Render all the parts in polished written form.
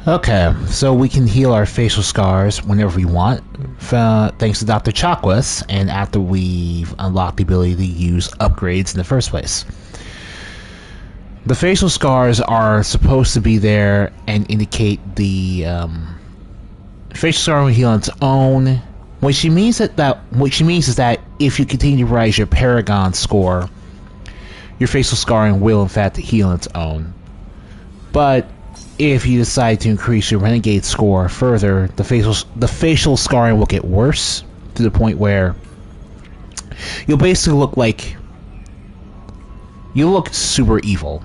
Okay, so we can heal our facial scars whenever we want, thanks to Dr. Chakwas, and after we've unlocked the ability to use upgrades in the first place. The facial scars are supposed to be there and indicate the facial scar will heal on its own. What she means is that if you continue to rise your Paragon score, your facial scarring will in fact heal on its own. But if you decide to increase your Renegade score further, the facial scarring will get worse to the point where you'll basically look super evil.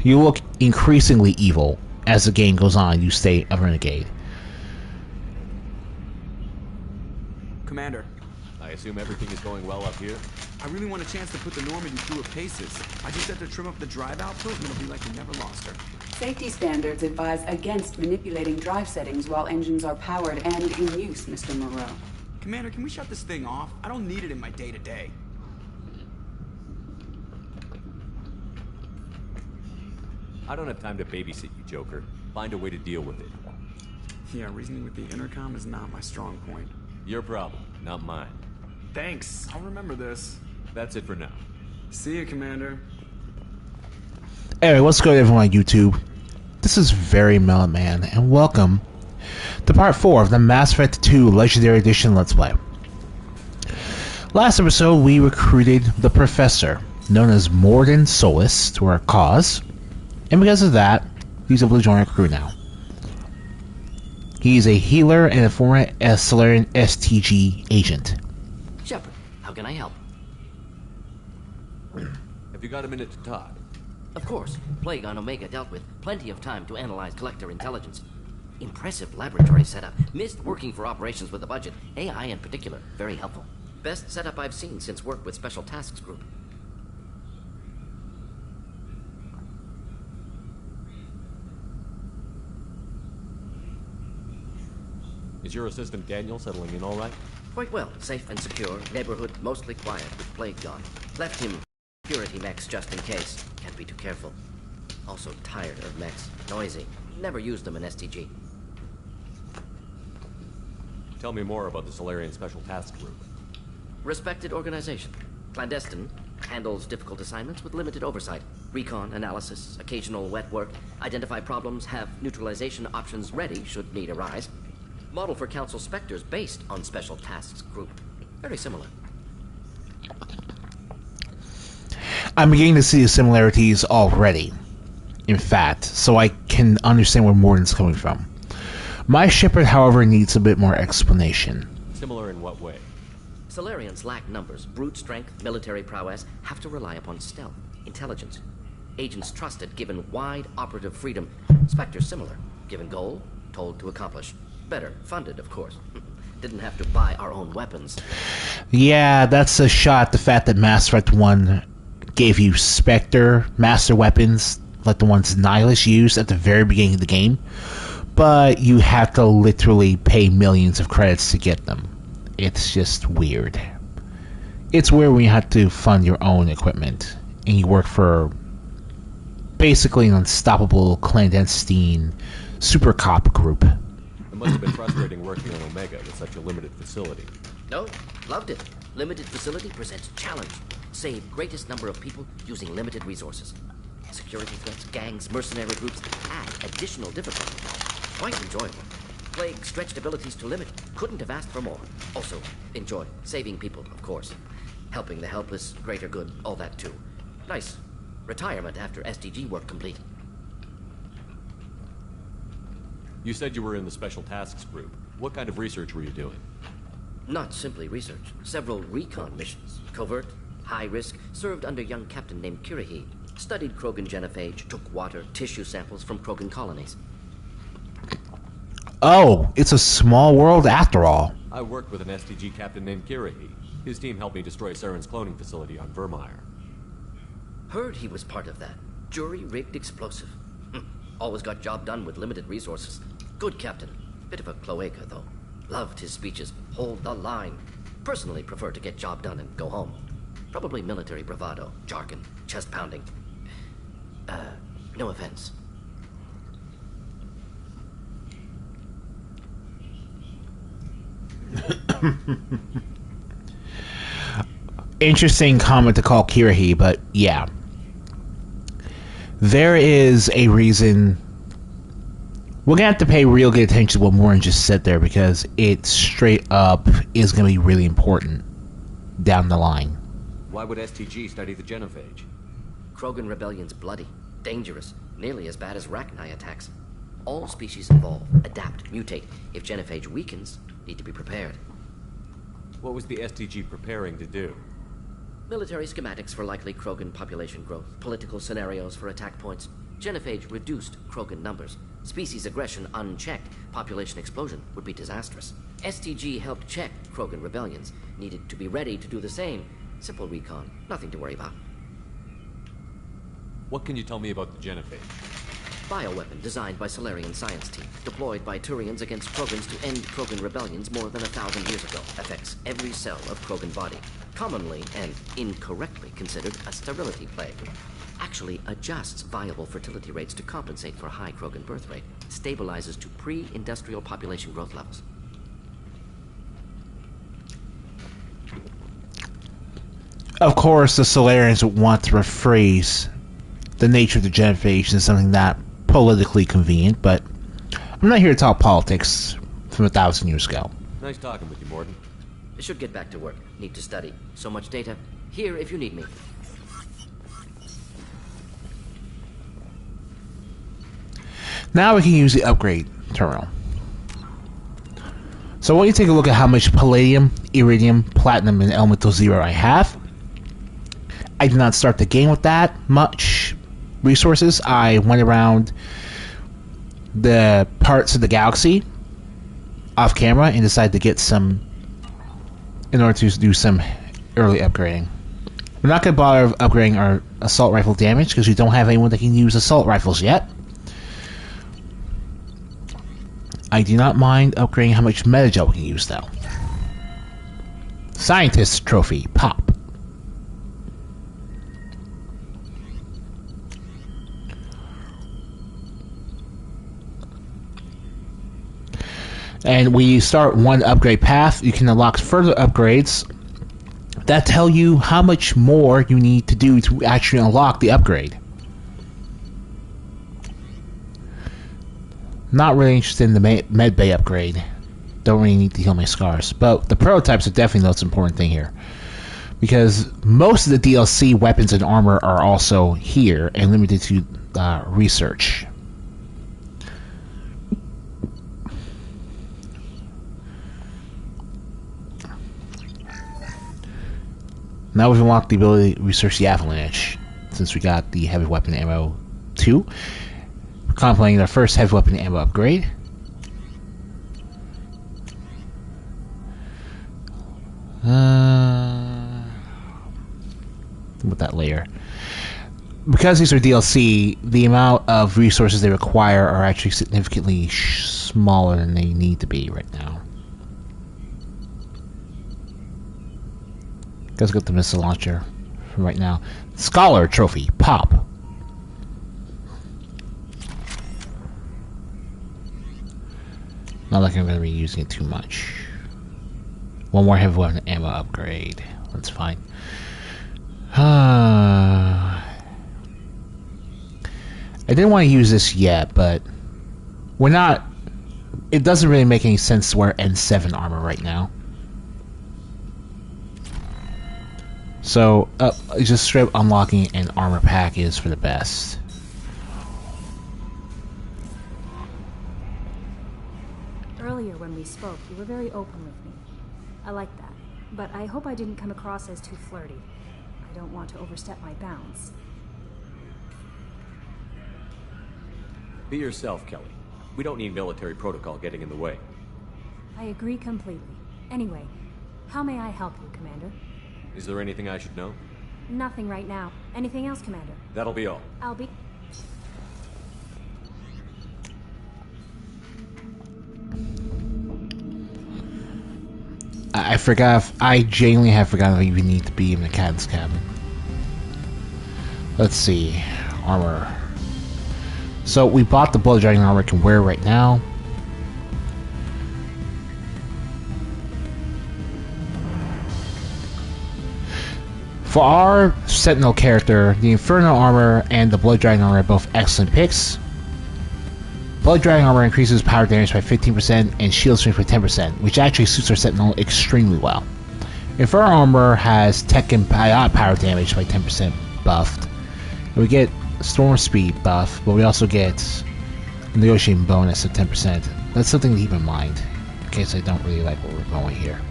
You look increasingly evil as the game goes on. You stay a Renegade. Commander, I assume everything is going well up here? I really want a chance to put the Normandy through her paces. I just have to trim up the drive output and it'll be like we never lost her. Safety standards advise against manipulating drive settings while engines are powered and in use, Mr. Moreau. Commander, can we shut this thing off? I don't need it in my day-to-day. I don't have time to babysit you, Joker. Find a way to deal with it. Yeah, reasoning with the intercom is not my strong point. Your problem, not mine. Thanks, I'll remember this. That's it for now. See you, Commander. Anyway, what's good everyone on YouTube? This is Very Melon Man, and welcome to part 4 of the Mass Effect 2 Legendary Edition Let's Play. Last episode, we recruited the Professor, known as Morden Solus, to our cause, and because of that, he's able to join our crew now. He's a healer and a former Solarian STG agent. Shepard, how can I help? Have you got a minute to talk? Of course. Plague on Omega dealt with. Plenty of time to analyze collector intelligence. Impressive laboratory setup. Missed working for operations with a budget. AI in particular. Very helpful. Best setup I've seen since work with Special Tasks Group. Is your assistant Daniel settling in all right? Quite well. Safe and secure. Neighborhood mostly quiet with Plague gone. Left him security mechs just in case. Can't be too careful. Also tired of mechs. Noisy. Never used them in STG. Tell me more about the Solarian Special Task Group. Respected organization. Clandestine. Handles difficult assignments with limited oversight. Recon, analysis, occasional wet work. Identify problems, have neutralization options ready should need arise. Model for Council Spectres based on Special Tasks Group. Very similar. I'm beginning to see the similarities already, in fact, so I can understand where Morden's coming from. My Shepard, however, needs a bit more explanation. Similar in what way? Solarians lack numbers, brute strength, military prowess, have to rely upon stealth, intelligence. Agents trusted, given wide operative freedom. Spectres similar, given goal, told to accomplish. Better, funded, of course. Didn't have to buy our own weapons. Yeah, that's a shot at the fact that Mass Effect 1 gave you Spectre Master Weapons, like the ones Nihilus used at the very beginning of the game, but you have to literally pay millions of credits to get them. It's just weird. It's weird when you have to fund your own equipment, and you work for basically an unstoppable clandestine super cop group. It must have been frustrating working on Omega with such a limited facility. No, loved it. Limited facility presents challenge. Save greatest number of people using limited resources. Security threats, gangs, mercenary groups add additional difficulty. Quite enjoyable. Plague stretched abilities to limit. Couldn't have asked for more. Also, enjoy. Saving people, of course. Helping the helpless, greater good, all that too. Nice. Retirement after SDG work complete. You said you were in the Special Tasks Group. What kind of research were you doing? Not simply research. Several recon missions. Covert, high risk, served under young captain named Kirihide. Studied Krogan genophage, took water, tissue samples from Krogan colonies. Oh, it's a small world after all. I worked with an STG captain named Kirihide. His team helped me destroy Saren's cloning facility on Vermeer. Heard he was part of that. Jury-rigged explosive. Always got job done with limited resources. Good captain. Bit of a cloaca, though. Loved his speeches. Hold the line. Personally prefer to get job done and go home. Probably military bravado, jargon, chest pounding. No offense. Interesting comment to call Kirahi, but yeah. There is a reason. We're gonna have to pay real good attention to what more than just sit there, because it straight up is gonna be really important down the line. Why would STG study the genophage? Krogan rebellion's bloody, dangerous, nearly as bad as Rachni attacks. All species evolve, adapt, mutate. If genophage weakens, need to be prepared. What was the STG preparing to do? Military schematics for likely Krogan population growth, political scenarios for attack points. Genophage reduced Krogan numbers. Species aggression unchecked, population explosion would be disastrous. STG helped check Krogan rebellions, needed to be ready to do the same. Simple recon, nothing to worry about. What can you tell me about the genophage? Bioweapon designed by Solarian science team, deployed by Turians against Krogans to end Krogan rebellions more than 1,000 years ago. Affects every cell of Krogan body. Commonly and incorrectly considered a sterility plague. Actually adjusts viable fertility rates to compensate for high Krogan birth rate. Stabilizes to pre-industrial population growth levels. Of course, the Solarians want to rephrase the nature of the genophage into something not politically convenient, but I'm not here to talk politics from 1,000 years ago. Nice talking with you, Morden. Should get back to work. Need to study. So much data. Here if you need me. Now we can use the upgrade terminal. So I want you to take a look at how much palladium, iridium, platinum, and elemental zero I have. I did not start the game with that much resources. I went around the parts of the galaxy off camera and decided to get some in order to do some early upgrading. We're not going to bother upgrading our assault rifle damage because we don't have anyone that can use assault rifles yet. I do not mind upgrading how much metagel we can use though. Scientist trophy, pop. And when you start one upgrade path, you can unlock further upgrades that tell you how much more you need to do to actually unlock the upgrade. Not really interested in the medbay upgrade. Don't really need to heal my scars. But the prototypes are definitely the most important thing here. Because most of the DLC weapons and armor are also here and limited to research. Now we've unlocked the ability to research the Avalanche, since we got the heavy weapon ammo 2. We're contemplating our first heavy weapon ammo upgrade. With that layer. Because these are DLC, the amount of resources they require are actually significantly smaller than they need to be right now. Let's get the missile launcher from right now. Scholar trophy, pop. Not like I'm going to be using it too much. One more heavy weapon ammo upgrade. That's fine. I didn't want to use this yet, but we're not. It doesn't really make any sense to wear N7 armor right now. So, just straight up unlocking an armor pack is for the best. Earlier when we spoke, you were very open with me. I like that, but I hope I didn't come across as too flirty. I don't want to overstep my bounds. Be yourself, Kelly. We don't need military protocol getting in the way. I agree completely. Anyway, how may I help you, Commander? Is there anything I should know? Nothing right now. Anything else, Commander? That'll be all. I'll be... I forgot. I genuinely have forgotten that you need to be in the captain's cabin. Let's see. Armor. So we bought the blood dragon armor I can wear right now. For our Sentinel character, the Inferno armor and the Blood Dragon armor are both excellent picks. Blood Dragon armor increases power damage by 15% and shield strength by 10%, which actually suits our Sentinel extremely well. Inferno armor has tech and power damage by 10% buffed. And we get storm speed buff, but we also get a negotiating bonus of 10%. That's something to keep in mind, in case I don't really like where we're going here.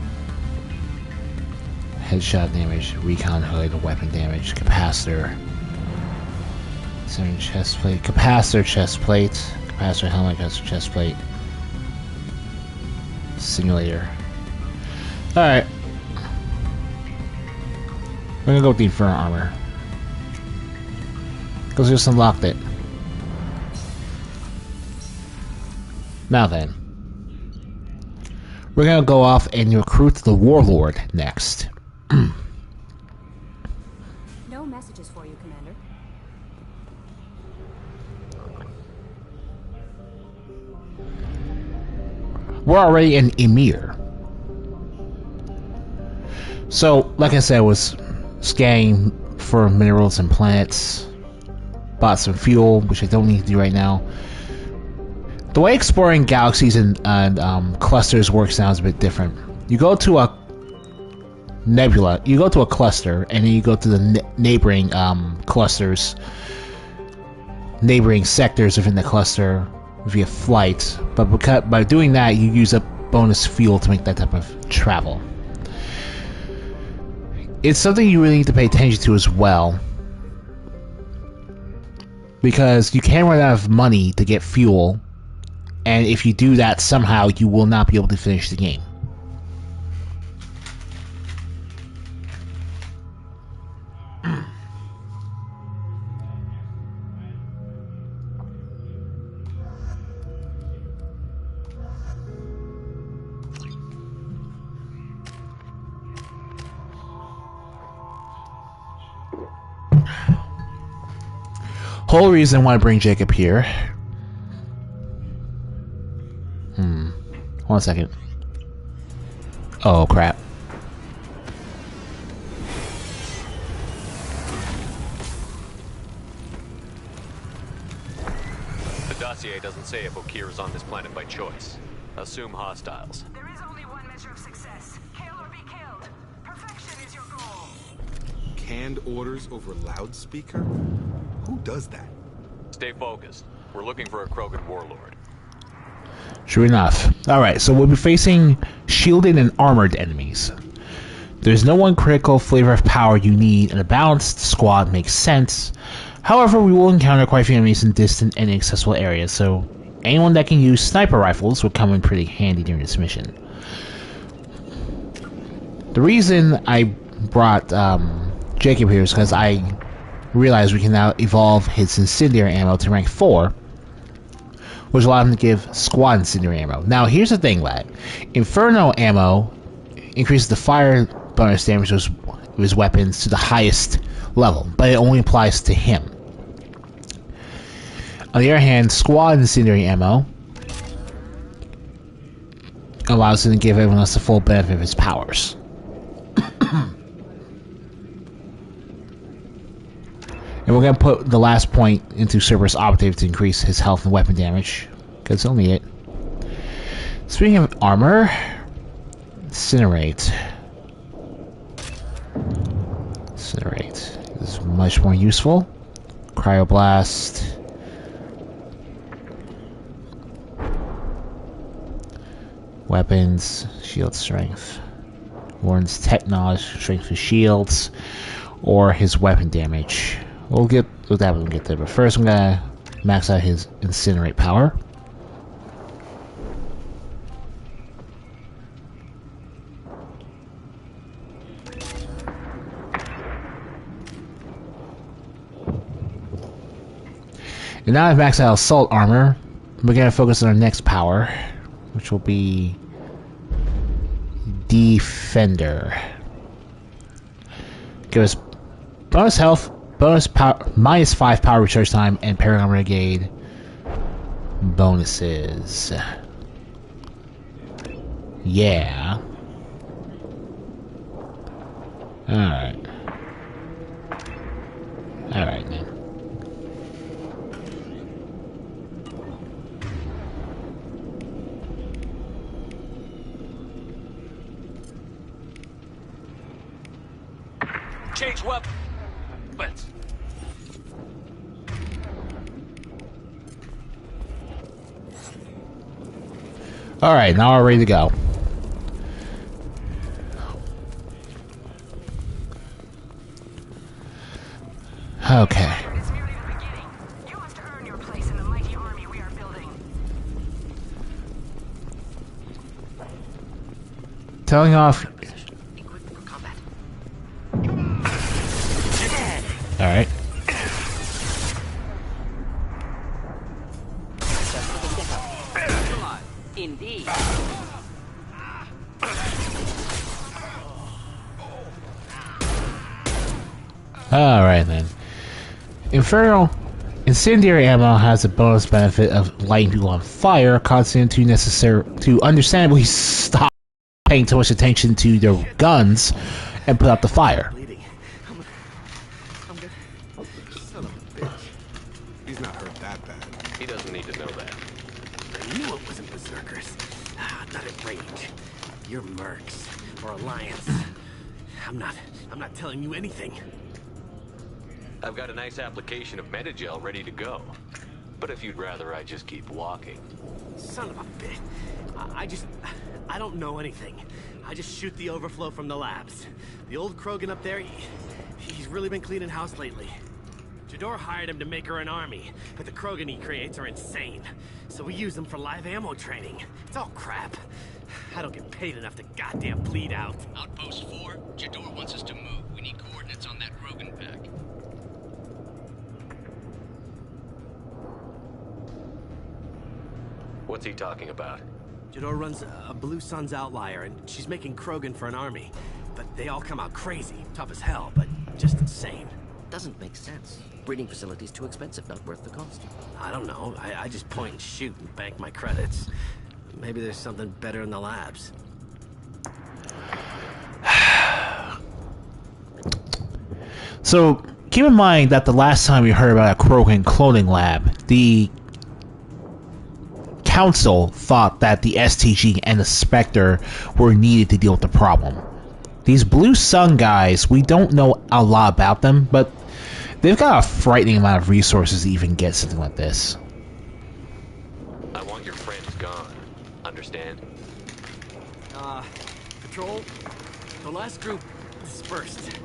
Headshot damage, recon hood, weapon damage, capacitor, chest plate, capacitor chest plate, capacitor helmet, capacitor chest plate, simulator. Alright. We're gonna go with the Inferno armor. Because we just unlocked it. Now then. We're gonna go off and recruit the Warlord next. No messages for you, Commander. We're already in Emir. So, like I said, I was scanning for minerals and planets. Bought some fuel, which I don't need to do right now. The way exploring galaxies and clusters works now is a bit different. You go to a nebula, you go to a cluster, and then you go to the neighboring clusters, neighboring sectors within the cluster via flight. But by doing that, you use up bonus fuel to make that type of travel. It's something you really need to pay attention to as well, because you can run out of money to get fuel, and if you do that somehow, you will not be able to finish the game. Whole reason why I bring Jacob here. 1 second. Oh crap. The dossier doesn't say if Okir is on this planet by choice. Assume hostiles. There is only one measure of success. Kill or be killed. Perfection is your goal. Canned orders over loudspeaker? Who does that? Stay focused. We're looking for a Krogan warlord. True enough. Alright, so we'll be facing shielded and armored enemies. There's no one critical flavor of power you need, and a balanced squad makes sense. However, we will encounter quite a few enemies in distant and inaccessible areas, so anyone that can use sniper rifles will come in pretty handy during this mission. The reason I brought Jacob here is because I realized we can now evolve his incendiary ammo to rank 4, which allows him to give squad incendiary ammo. Now, here's the thing, lad. Inferno ammo increases the fire bonus damage of his weapons to the highest level, but it only applies to him. On the other hand, squad incendiary ammo allows him to give everyone else the full benefit of his powers. And we're going to put the last point into Cerberus Operative to increase his health and weapon damage, because it's only it. Speaking of armor, Incinerate. Incinerate is much more useful. Cryoblast. Weapons, shield strength. Warren's tech knowledge, strength of shields, or his weapon damage. We'll get with that when we get there, but first I'm gonna max out his incinerate power. And now I've maxed out assault armor. We're gonna focus on our next power, which will be Defender. Give us bonus health, bonus power, -5 power recharge time, and Paragon Renegade bonuses. Yeah. Alright. Alright, man. Change weapons. Alright, now we're ready to go. Okay. It's merely the beginning. You must earn your place in the mighty army we are building. Telling off. Equipped for combat. Alright. Indeed. Alright then. Incendiary ammo has a bonus benefit of lighting people on fire, causing them to understandably stop paying too much attention to their guns and put out the fire. Bleeding. I'm good. Son of a bitch. He's not hurt that bad. He doesn't need to know that. I knew it wasn't berserkers. Not at range. You're mercs or Alliance. I'm not telling you anything. I've got a nice application of Metagel ready to go. But if you'd rather I just keep walking. Son of a bitch. I don't know anything. I just shoot the overflow from the labs. The old Krogan up there, he's really been cleaning house lately. Jador hired him to make her an army, but the Krogan he creates are insane. So we use them for live ammo training. It's all crap. I don't get paid enough to goddamn bleed out. Outpost 4, Jador wants us to move. We need coordinates on that Krogan pack. What's he talking about? Jador runs a Blue Sun's outlier, and she's making Krogan for an army. But they all come out crazy, tough as hell, but just insane. Doesn't make sense. Breeding facility's too expensive, not worth the cost. I don't know. I just point and shoot and bank my credits. Maybe there's something better in the labs. So, keep in mind that the last time we heard about a Krogan cloning lab, the Council thought that the STG and the Spectre were needed to deal with the problem. These Blue Sun guys, we don't know a lot about them, but they've got a frightening amount of resources to even get something like this. I want your friends gone. Understand? Patrol? The last group dispersed.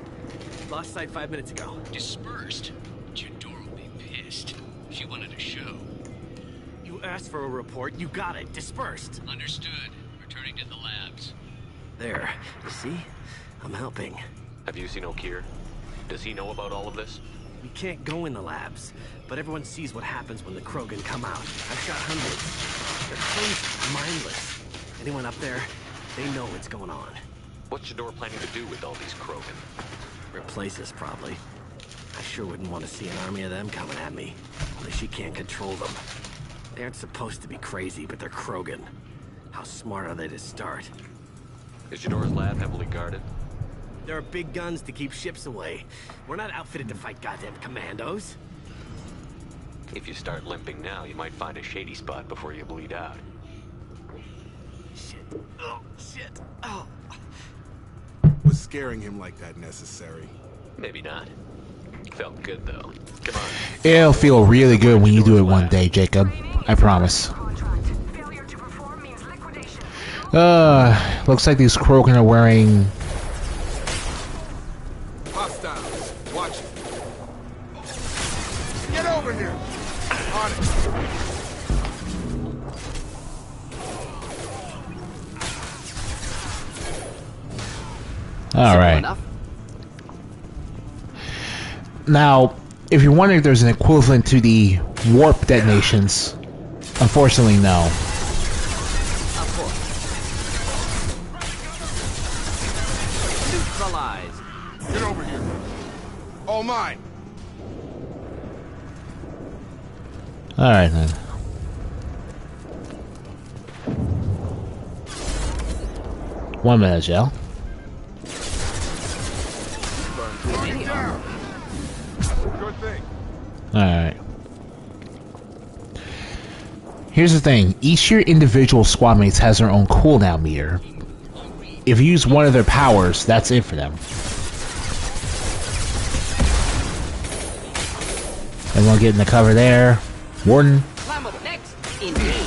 Lost sight 5 minutes ago. Dispersed? Jador will be pissed. She wanted a show. You asked for a report, you got it. Dispersed. Understood. Returning to the labs. There. You see? I'm helping. Have you seen O'Keir? Does he know about all of this? We can't go in the labs, but everyone sees what happens when the Krogan come out. I've shot hundreds. They're crazy, mindless. Anyone up there, they know what's going on. What's Jador planning to do with all these Krogan? Replace us, probably. I sure wouldn't want to see an army of them coming at me. Only she can't control them. They aren't supposed to be crazy, but they're Krogan. How smart are they to start? Is Jador's lab heavily guarded? There are big guns to keep ships away. We're not outfitted to fight goddamn commandos. If you start limping now, you might find a shady spot before you bleed out. Shit. Oh, shit. Oh. Was scaring him like that necessary? Maybe not. Felt good, though. Come on. It'll feel really good when you do it one day, Jacob. I promise. Contract. Failure to perform means liquidation. Looks like these Krogan are wearing... Hostiles. Watch it. Get over here. On it. Alright. Now, if you're wondering if there's an equivalent to the warp detonations, unfortunately, no. Of course. Stabilize. Get over here. All mine. Alright then. One minute, Joe. Good thing. Alright. Here's the thing. Each of your individual squad mates has their own cooldown meter. If you use one of their powers, that's it for them. Everyone get in the cover there. Warden. Climb up next. Indeed.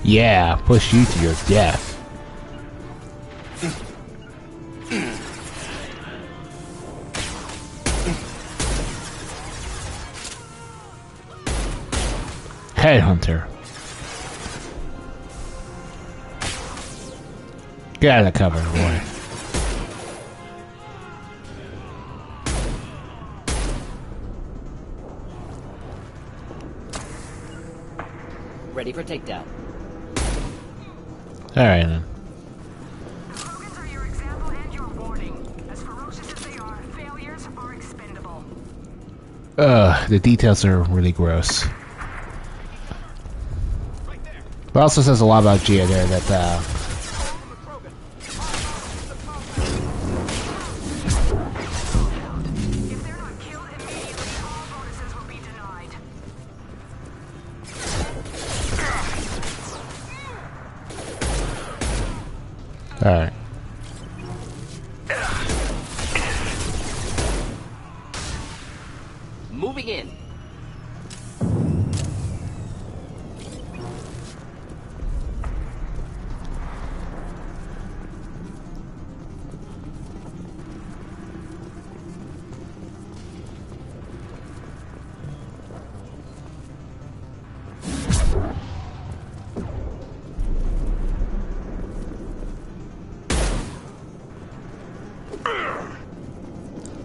Yeah, push you to your death. Headhunter. Get out of the cover, boy. Ready for takedown. Alright then. The Krogans are your example and your warning. As ferocious as they are, failures are expendable. The details are really gross. But also says a lot about Gia there that, If they're not killed immediately, all bonuses will be denied. alright. Moving in.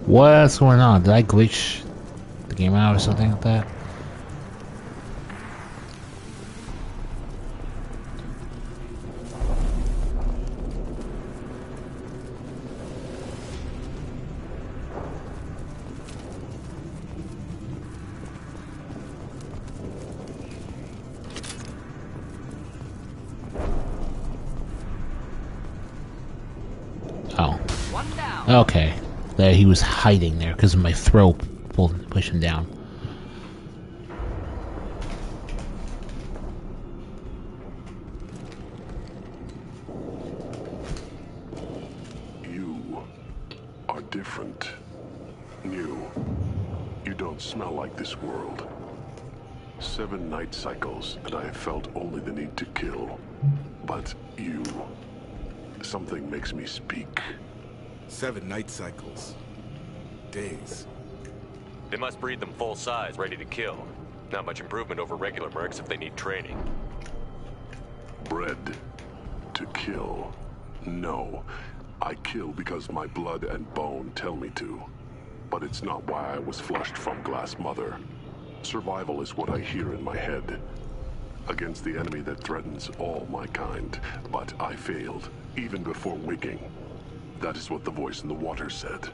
What's going on? Did I glitch the game out or something like that? Oh. One down. Okay. There he was hiding there because of my throw push him down. You are different. New. You don't smell like this world. 7 night cycles, and I have felt only the need to kill. But you... something makes me speak. 7 night cycles. Days. They must breed them full size, ready to kill. Not much improvement over regular mercs if they need training. Bred to kill. No. I kill because my blood and bone tell me to. But it's not why I was flushed from Glass Mother. Survival is what I hear in my head. Against the enemy that threatens all my kind. But I failed, even before waking. That is what the voice in the water said.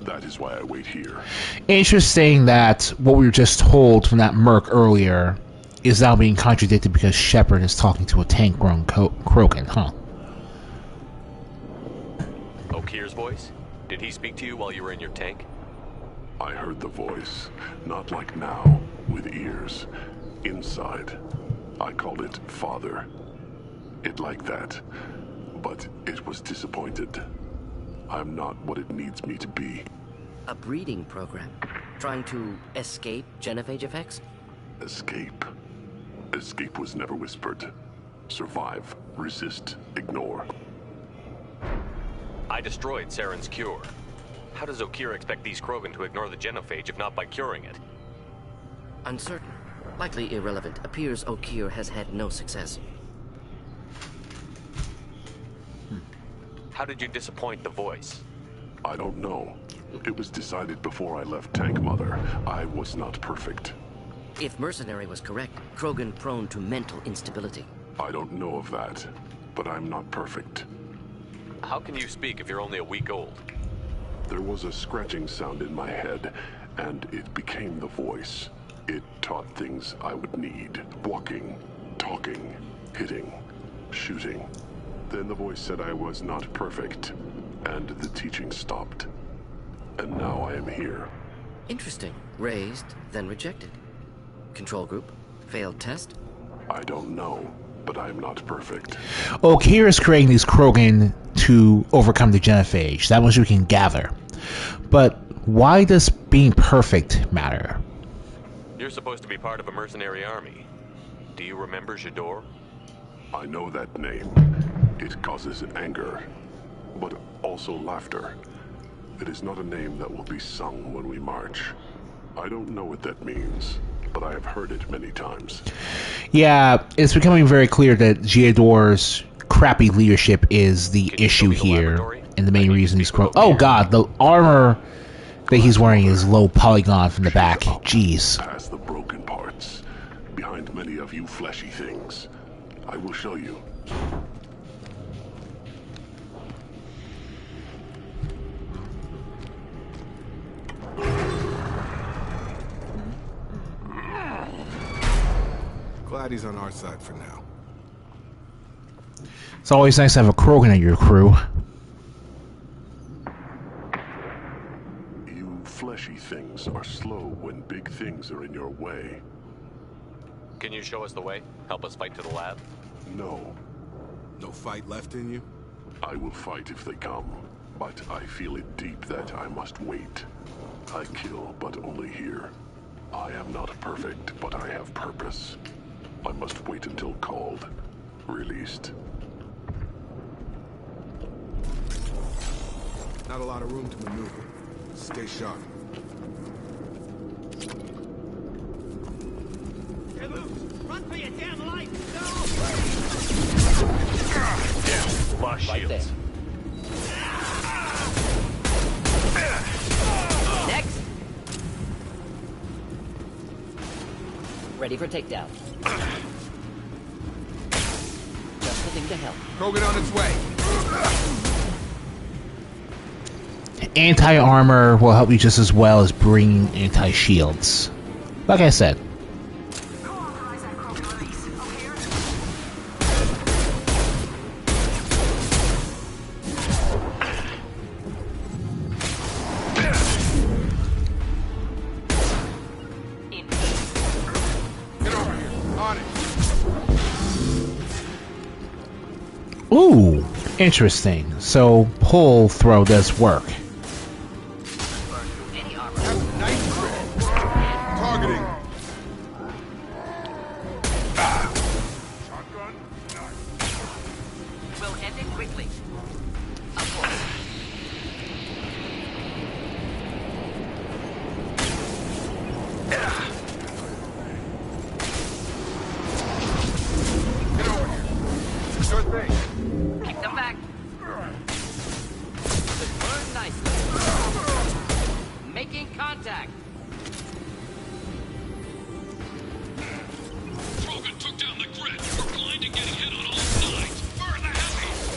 That is why I wait here. Interesting that what we were just told from that merc earlier is now being contradicted because Shepard is talking to a tank-grown Krogan, huh? Okir's voice? Did he speak to you while you were in your tank? I heard the voice, not like now, with ears. Inside. I called it Father. It like that. But it was disappointed. I'm not what it needs me to be. A breeding program. Trying to escape genophage effects? Escape. Escape was never whispered. Survive, resist, ignore. I destroyed Saren's cure. How does Okir expect these Krogan to ignore the genophage if not by curing it? Uncertain. Likely irrelevant. Appears Okir has had no success. How did you disappoint the voice? I don't know. It was decided before I left Tank Mother. I was not perfect. If Mercenary was correct, Krogan prone to mental instability. I don't know of that, but I'm not perfect. How can you speak if you're only a week old? There was a scratching sound in my head, and it became the voice. It taught things I would need. Walking, talking, hitting, shooting. Then the voice said I was not perfect, and the teaching stopped. And now I am here. Interesting. Raised, then rejected. Control group? Failed test? I don't know, but I'm not perfect. Oh, Kira's creating these Krogan to overcome the genophage. That much we can gather. But why does being perfect matter? You're supposed to be part of a mercenary army. Do you remember Jador? I know that name. It causes anger, but also laughter. It is not a name that will be sung when we march. I don't know what that means, but I have heard it many times. Yeah, it's becoming very clear that Jador's crappy leadership is the issue here, and the main reason he's Oh god, the armor that he's wearing is low polygon from the back. Jeez. Past the broken parts, behind many of you fleshy things. I will show you. Glad he's on our side for now. It's always nice to have a Krogan in your crew. You fleshy things are slow when big things are in your way. Can you show us the way? Help us fight to the lab? No. No fight left in you? I will fight if they come, but I feel it deep that I must wait. I kill, but only here. I am not perfect, but I have purpose. I must wait until called, released. Not a lot of room to maneuver. Stay sharp. Get loose! Run for your damn life! Yeah, lost Right shields. there. Next! Ready for takedown. Just the thing to help. Krogan on its way. Anti-armor will help you just as well as bringing anti-shields. Like I said. Co-authorize that Krogan release. Over here. Get over here. On it. Ooh, interesting. So pull throw does work. Nice grip. Targeting. Shotgun. We'll end it quickly. Get over here. Sure thing. Kick them back. Good burn nicely. Making contact. Krogan took down the grid. We're blind and getting hit on all sides. Burn the heavies!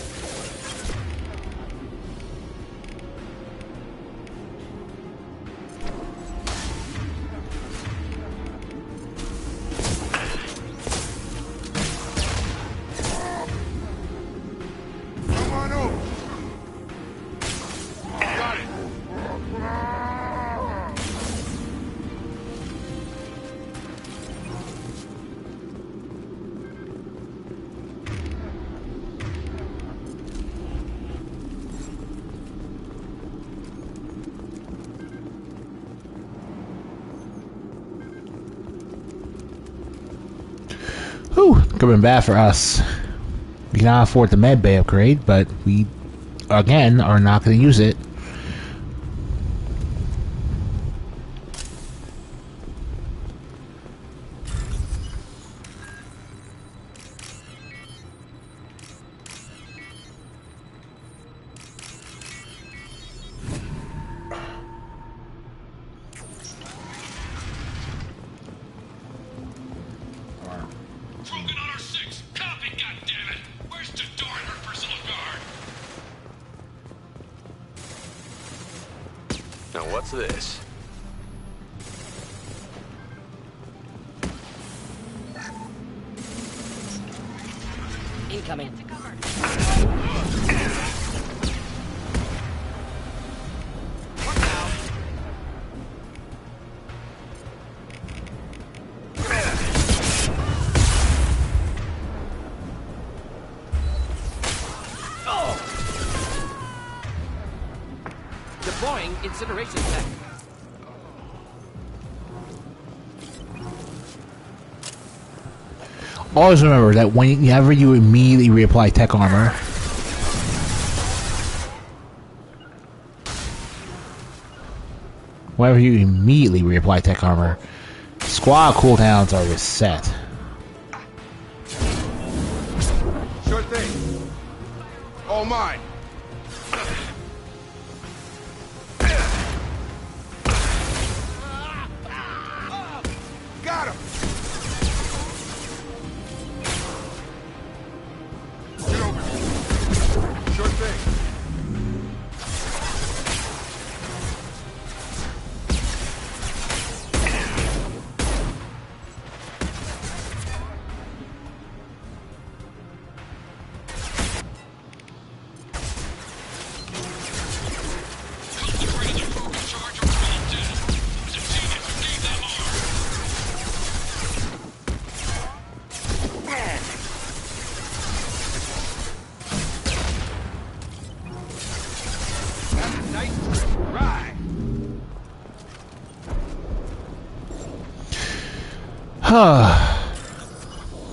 Come on over. Got it. Whew, could have been bad for us. We cannot afford the med bay upgrade, but we, again, are not going to use it. Krogan on our 6. Copy. Now what's this? Incoming. Deploying incineration tech. Always remember that whenever you immediately reapply tech armor, squad cooldowns are reset. Sure thing. All mine. Got him. Get over here. Sure thing.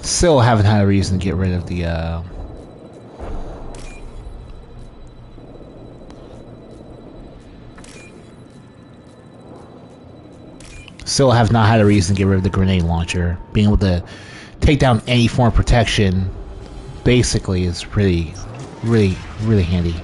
Still haven't had a reason to get rid of the still have not had a reason to get rid of the grenade launcher. Being able to take down any form of protection basically is really handy.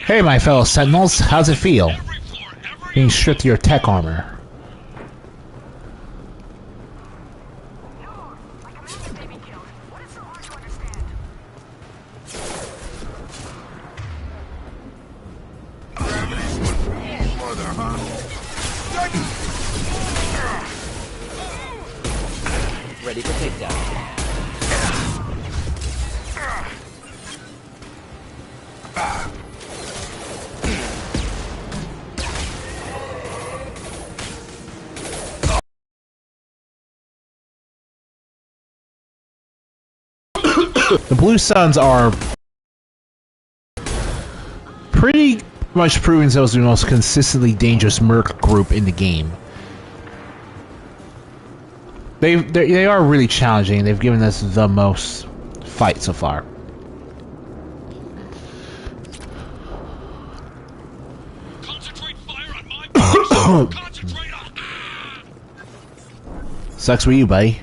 Hey, my fellow Sentinels, how's it feel? Being stripped of your tech armor. Ready for takedown. The Blue Suns are pretty much proving themselves to be the most consistently dangerous merc group in the game. They are really challenging. They've given us the most fight so far. Concentrate fire on my position. Concentrate on. Sucks for you, buddy.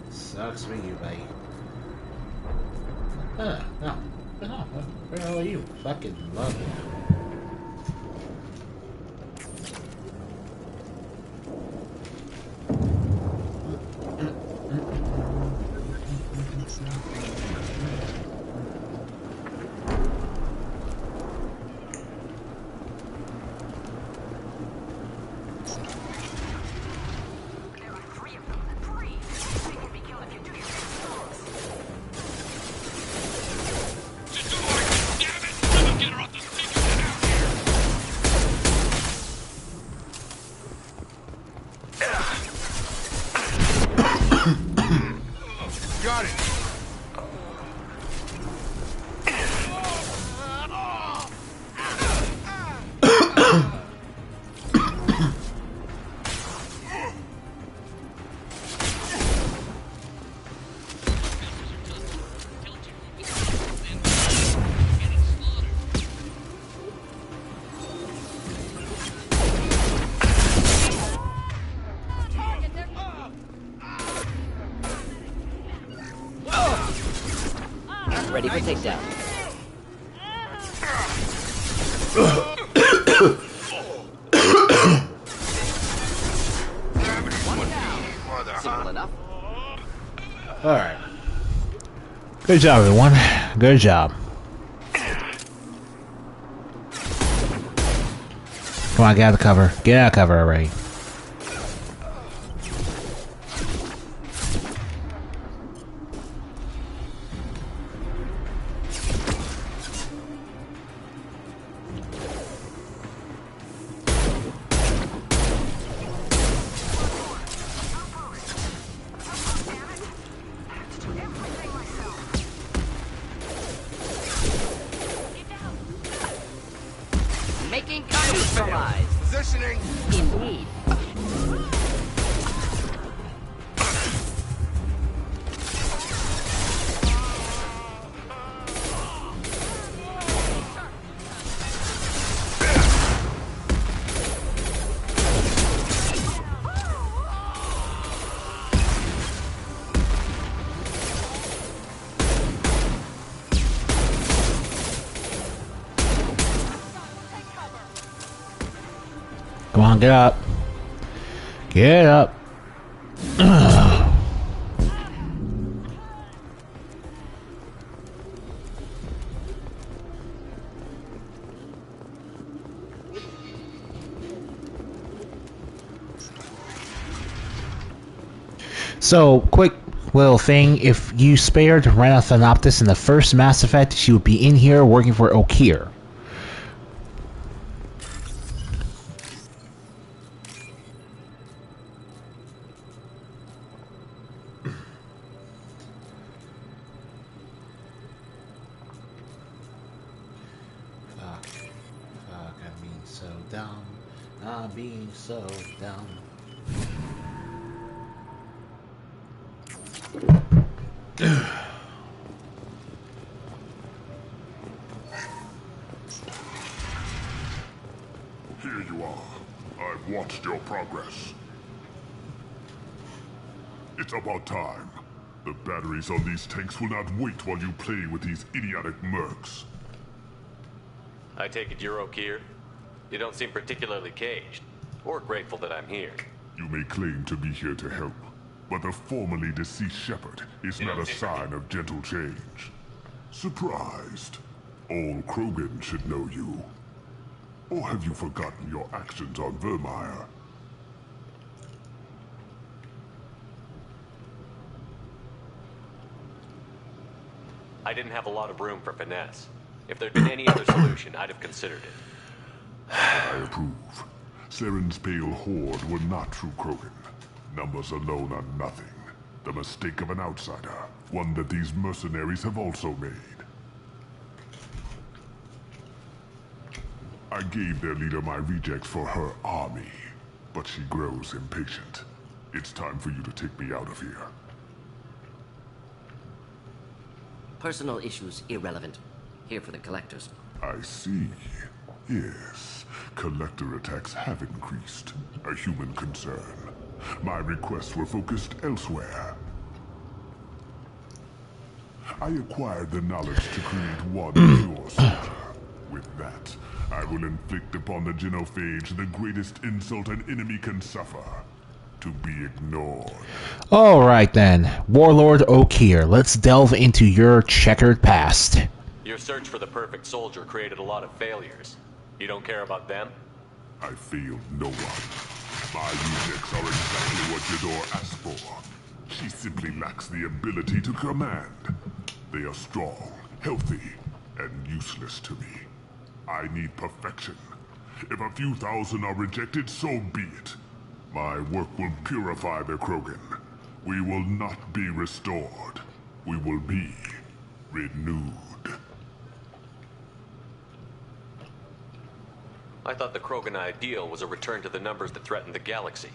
Sucks for you, buddy. No. Where the hell are you? Fucking love it. for takedown. Simple enough. Alright. Good job, everyone. Good job. Come on, get out of the cover. Get out of cover already. Making compromise. Positioning. Indeed. Come on, get up. Get up. So, quick little thing. If you spared Rena Thanoptis in the first Mass Effect, she would be in here working for Okir. Being so dumb. Here you are. I've watched your progress. It's about time. The batteries on these tanks will not wait while you play with these idiotic mercs. I take it you're Okir? You don't seem particularly caged, or grateful that I'm here. You may claim to be here to help, but the formerly deceased Shepherd is not a sign of gentle change. Surprised? All Krogan should know you. Or have you forgotten your actions on Vermeer? I didn't have a lot of room for finesse. If there'd been any other solution, I'd have considered it. I approve. Saren's pale horde were not true Krogan. Numbers alone are nothing. The mistake of an outsider. One that these mercenaries have also made. I gave their leader my rejects for her army, but she grows impatient. It's time for you to take me out of here. Personal issues irrelevant. Here for the collectors. I see. Yes, collector attacks have increased. A human concern. My requests were focused elsewhere. I acquired the knowledge to create one pure soldier. With that, I will inflict upon the genophage the greatest insult an enemy can suffer. To be ignored. Alright then, Warlord Okir, let's delve into your checkered past. Your search for the perfect soldier created a lot of failures. You don't care about them? I failed no one. My rejects are exactly what Jador asked for. She simply lacks the ability to command. They are strong, healthy, and useless to me. I need perfection. If a few thousand are rejected, so be it. My work will purify the Krogan. We will not be restored. We will be renewed. I thought the Krogan ideal was a return to the numbers that threatened the galaxy.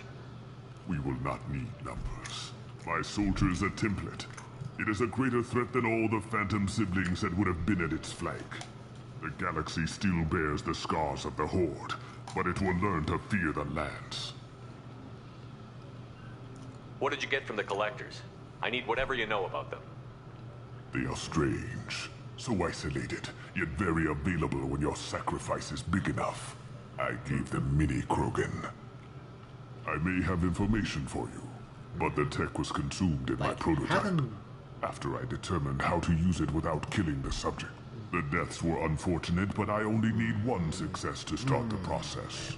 We will not need numbers. My soldier is a template. It is a greater threat than all the Phantom siblings that would have been at its flank. The galaxy still bears the scars of the Horde, but it will learn to fear the Lance. What did you get from the collectors? I need whatever you know about them. They are strange. So isolated, yet very available when your sacrifice is big enough. I gave them Mini Krogan. I may have information for you, but the tech was consumed in my prototype. After I determined how to use it without killing the subject. The deaths were unfortunate, but I only need one success to start the process.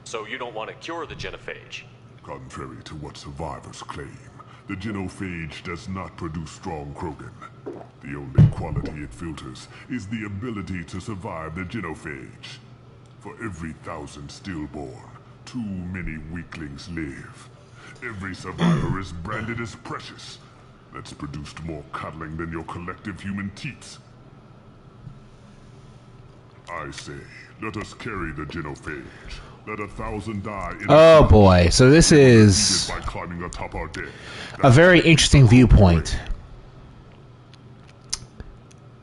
So you don't want to cure the genophage? Contrary to what survivors claim, the genophage does not produce strong Krogan. The only quality it filters is the ability to survive the genophage. For every 1,000 stillborn, too many weaklings live. Every survivor is branded as precious. That's produced more cuddling than your collective human teats. I say, let us carry the genophage. Let 1,000 die in Oh boy, so this is by climbing atop our dead. a very interesting viewpoint.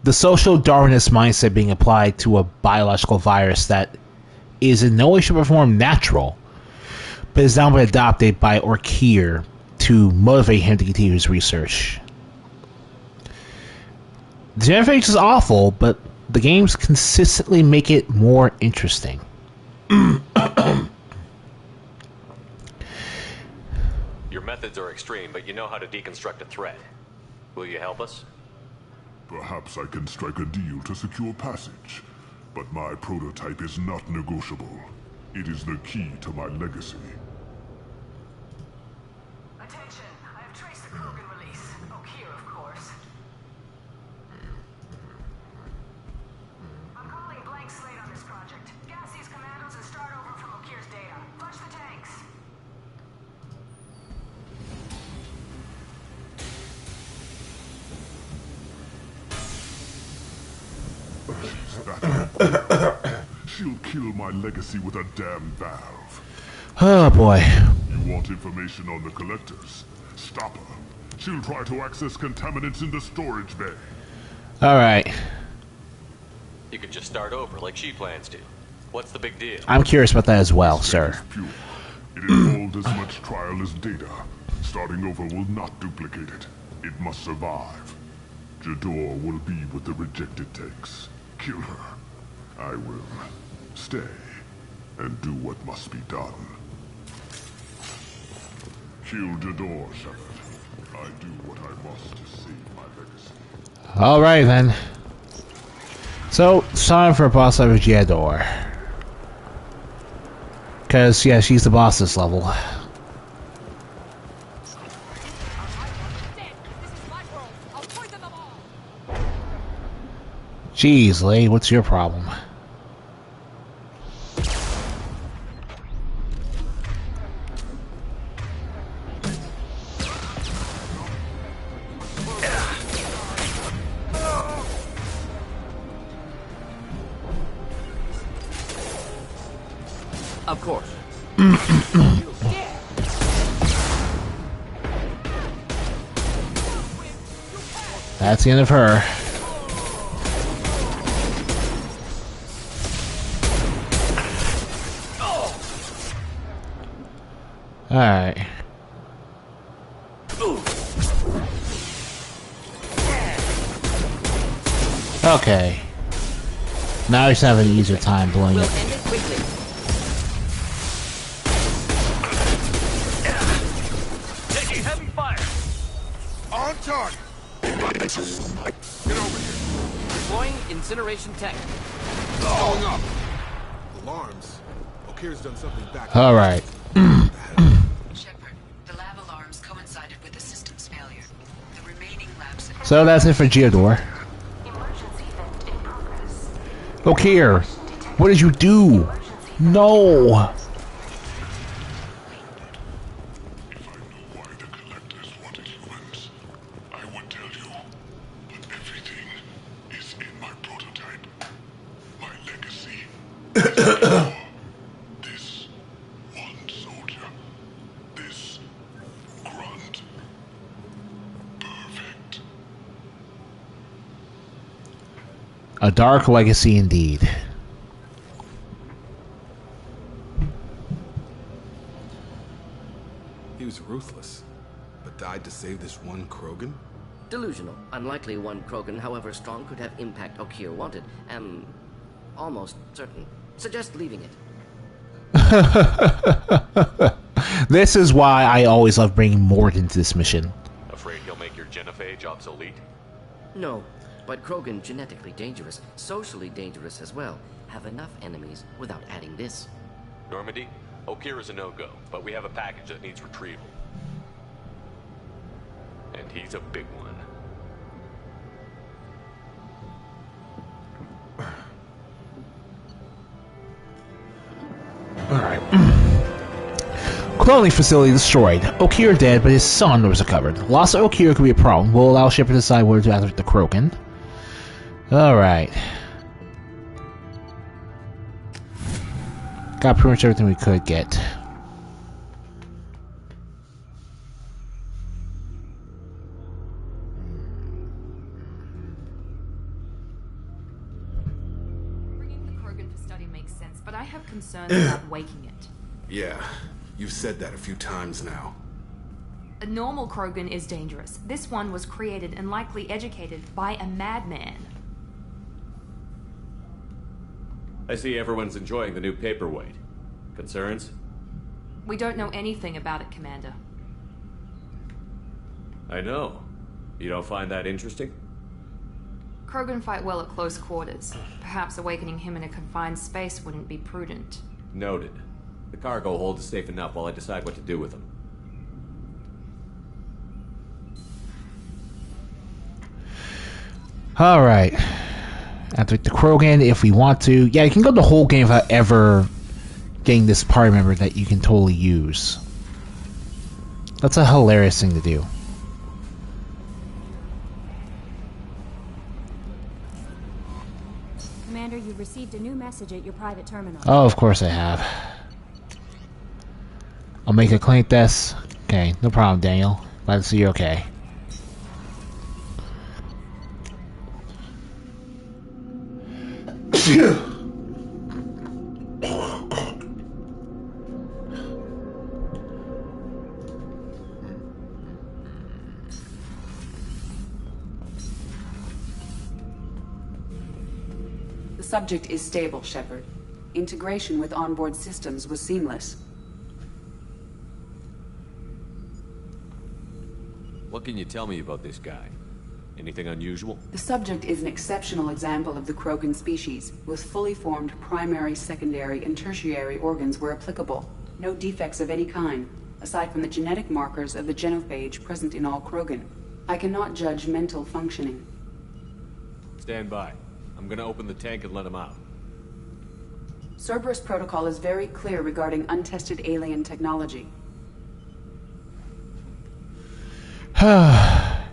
The social Darwinist mindset being applied to a biological virus that is in no way, shape, or form natural, but is now been adopted by Orkir to motivate him to continue his research. The genophage is awful, but the games consistently make it more interesting. Your methods are extreme, but you know how to deconstruct a threat. Will you help us? Perhaps I can strike a deal to secure passage. But my prototype is not negotiable. It is the key to my legacy. Attention, I have traced the Krogan release. O'Kear, of course. I'm calling blank slate on this project. Gas these commandos and start over from O'Kear's data. Flush the tanks. She'll kill my legacy with a damn valve. Oh boy. You want information on the collectors? Stop her. She'll try to access contaminants in the storage bay. Alright. You could just start over like she plans to. What's the big deal? I'm curious about that as well, sir. Pure. It involved as much trial as data. Starting over will not duplicate it. It must survive. Jador will be with the rejected tanks. Kill her. I will stay and do what must be done. Kill Jador, Shepard. I do what I must to save my legacy. Alright then. So, it's time for a boss of Jador. Because, yeah, she's the boss this level. Jeez, Lee, what's your problem? Of course. That's the end of her. Alright. Okay. Now he's having an easier time blowing it. End it quickly. Taking heavy fire. On target. Get over here. Deploying incineration tech. Going up. Alarms. O'Kear's done something back. Alright. Shepard, the lab alarms coincided with the system's failure. The remaining labs... So that's it for Geodor. Emergency vent in progress. O'Kear, what did you do? No! If I knew why the collectors wanted humans, I would tell you. But everything is in my prototype. My legacy is pure. This one soldier. This grunt. Perfect. A dark legacy indeed. He was ruthless. but died to save this one Krogan? Delusional. Unlikely one Krogan, however strong, could have impact Okier wanted. Am almost certain. Suggest leaving it. This is why I always love bringing Mort into this mission. Afraid he'll make your genophage obsolete? No, but Krogan, genetically dangerous, socially dangerous as well, have enough enemies without adding this. Normandy, Okier is a no-go, but we have a package that needs retrieval. And he's a big one. Alright. Cloning facility destroyed. Okier dead, but his son was recovered. Loss of Okier could be a problem. We'll allow Shepard to decide whether to activate the Krogan. Alright. Got pretty much everything we could get. Bringing the Krogan for study makes sense, but I have concerns about waking it. Yeah, you've said that a few times now. A normal Krogan is dangerous. This one was created and likely educated by a madman. I see everyone's enjoying the new paperweight. Concerns? We don't know anything about it, Commander. I know. You don't find that interesting? Krogan fight well at close quarters. Perhaps awakening him in a confined space wouldn't be prudent. Noted. The cargo hold is safe enough while I decide what to do with them. Alright. Activate the Krogan if we want to. Yeah, you can go the whole game without ever getting this party member that you can totally use. That's a hilarious thing to do. Commander, you received a new message at your private terminal. Oh, of course I have. I'll make a claim this. Okay, no problem, Daniel. Glad to see you're okay. The subject is stable, Shepard. Integration with onboard systems was seamless. What can you tell me about this guy? Anything unusual? The subject is an exceptional example of the Krogan species, with fully formed primary, secondary, and tertiary organs where applicable. No defects of any kind, aside from the genetic markers of the genophage present in all Krogan. I cannot judge mental functioning. Stand by. I'm gonna open the tank and let him out. Cerberus protocol is very clear regarding untested alien technology.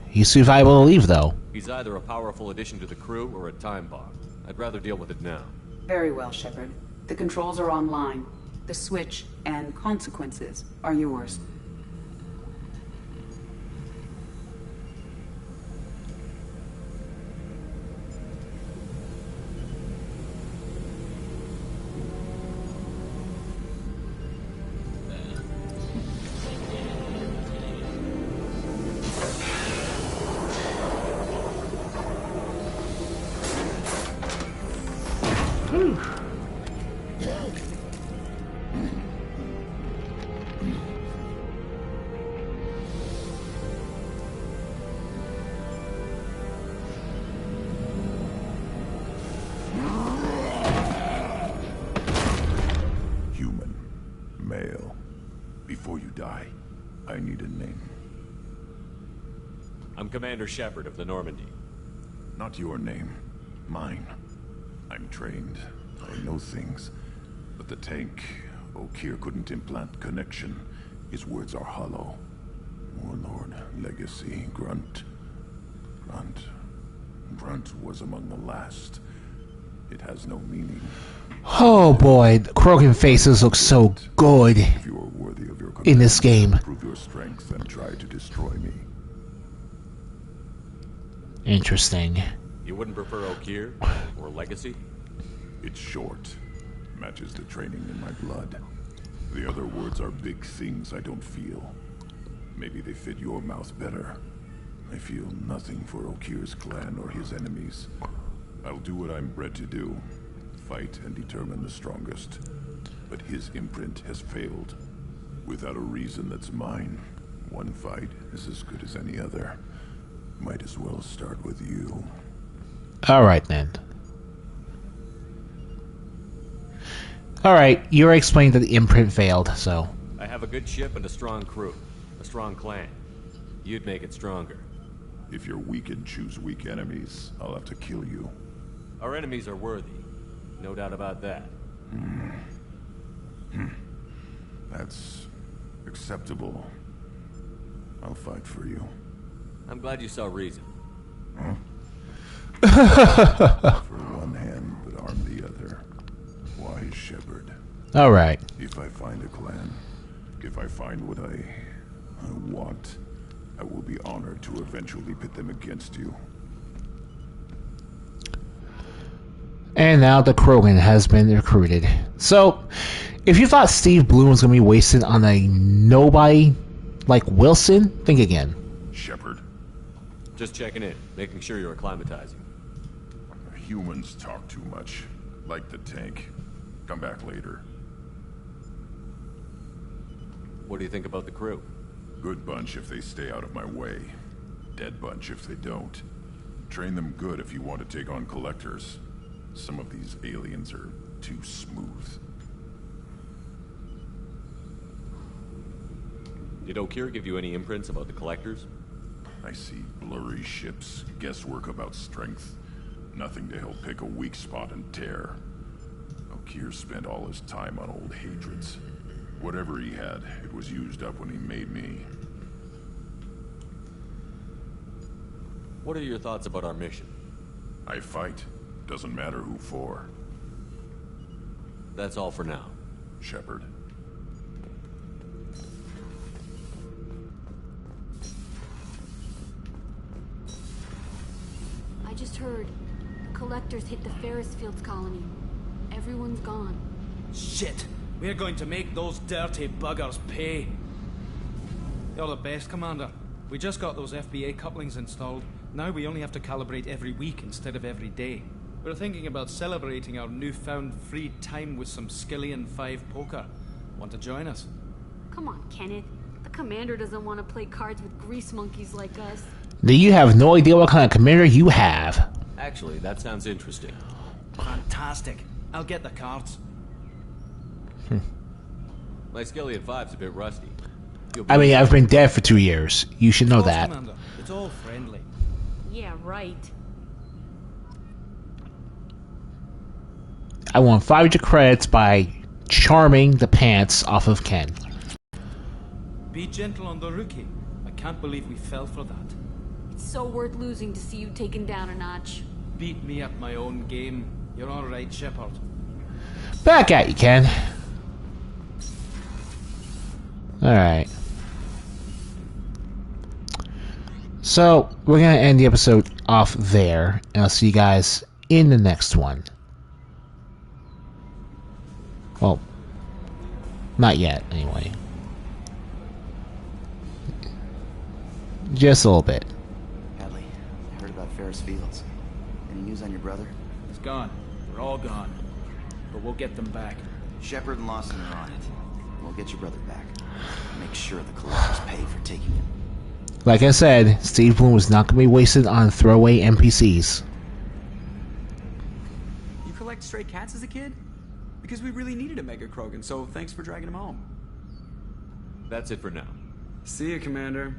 He's too valuable to leave, though. He's either a powerful addition to the crew or a time bomb. I'd rather deal with it now. Very well, Shepard. The controls are online. The switch and consequences are yours. Human. Male. Before you die, I need a name. I'm Commander Shepard of the Normandy. Not your name. Mine. I'm trained. I know things. But the tank, Okier couldn't implant connection. His words are hollow. Warlord, legacy, Grunt. Grunt was among the last. It has no meaning. Oh boy, the Krogan faces look so good If you are worthy of your in this game. prove your strength and try to destroy me. Interesting. You wouldn't prefer Okier or Legacy? It's short. Matches the training in my blood. The other words are big things I don't feel. Maybe they fit your mouth better. I feel nothing for Okir's clan or his enemies. I'll do what I'm bred to do. Fight and determine the strongest. But his imprint has failed. Without a reason that's mine. One fight is as good as any other. Might as well start with you. Alright then. Alright, you already explained that the imprint failed, so... I have a good ship and a strong crew. A strong clan. You'd make it stronger. If you're weak and choose weak enemies, I'll have to kill you. Our enemies are worthy. No doubt about that. That's acceptable. I'll fight for you. I'm glad you saw reason. Huh? For one hand, but arm the other. Wise shepherd. Alright. If I find a clan, if I find what I want, I will be honored to eventually pit them against you. And now the Krogan has been recruited. So, if you thought Steve Bloom was going to be wasted on a nobody like Wilson, think again. Shepard. Just checking in, making sure you're acclimatizing. Humans talk too much. Like the tank. Come back later. What do you think about the crew? Good bunch if they stay out of my way. Dead bunch if they don't. Train them good if you want to take on collectors. Some of these aliens are too smooth. Did Okir give you any imprints about the collectors? I see blurry ships, guesswork about strength. Nothing to help pick a weak spot and tear. Okir spent all his time on old hatreds. Whatever he had, it was used up when he made me. What are your thoughts about our mission? I fight. Doesn't matter who for. That's all for now. Shepard. I just heard. The collectors hit the Ferris Fields colony. Everyone's gone. Shit! We're going to make those dirty buggers pay. You're the best, Commander. We just got those FBA couplings installed. Now we only have to calibrate every week instead of every day. We're thinking about celebrating our newfound free time with some Skillian 5 poker. Want to join us? Come on, Kenneth. The Commander doesn't want to play cards with grease monkeys like us. Do you have no idea what kind of commander you have? Actually, that sounds interesting. Fantastic. I'll get the cards. My Skillian 5's a bit rusty. I mean, I've been dead for 2 years. You should know that. Commander. It's all friendly. Yeah, right. I won 500 credits by charming the pants off of Ken. Be gentle on the rookie. I can't believe we fell for that. It's so worth losing to see you taken down a notch. Beat me at my own game. You're all right, Shepard. Back at you, Ken. Alright. So, we're going to end the episode off there, and I'll see you guys in the next one. Well, not yet, anyway. Just a little bit. Hadley, I heard about Ferris Fields. Any news on your brother? He's gone. We're all gone. But we'll get them back. Shepard and Lawson are on it. We'll get your brother back. Make sure the collectors pay for taking him. Like I said, Steve Bloom was not going to be wasted on throwaway NPCs. You collect stray cats as a kid? Because we really needed a Mega Krogan, so thanks for dragging him home. That's it for now. See you, Commander.